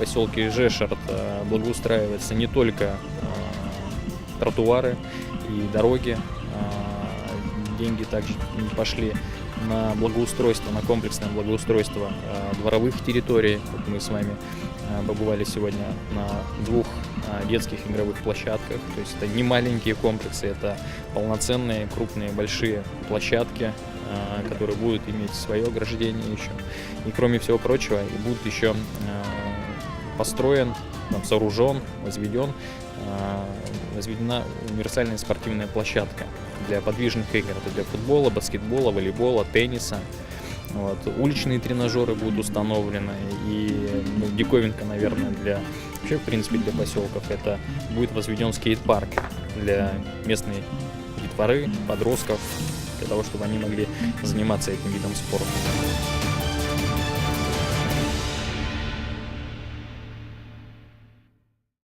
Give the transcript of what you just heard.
поселке Жешерт благоустраивается не только тротуары и дороги, деньги также пошли на благоустройство, на комплексное благоустройство дворовых территорий. Вот мы с вами побывали сегодня на 2 детских игровых площадках. То есть это не маленькие комплексы, это полноценные, крупные, большие площадки, которые будут иметь свое ограждение еще. И кроме всего прочего, и будет еще построен, сооружен, возведена универсальная спортивная площадка для подвижных игр. Это для футбола, баскетбола, волейбола, тенниса. Вот. Уличные тренажеры будут установлены. И диковинка, наверное, вообще, в принципе, для поселков, это будет возведен скейт-парк для местной детворы, подростков, для того, чтобы они могли заниматься этим видом спорта.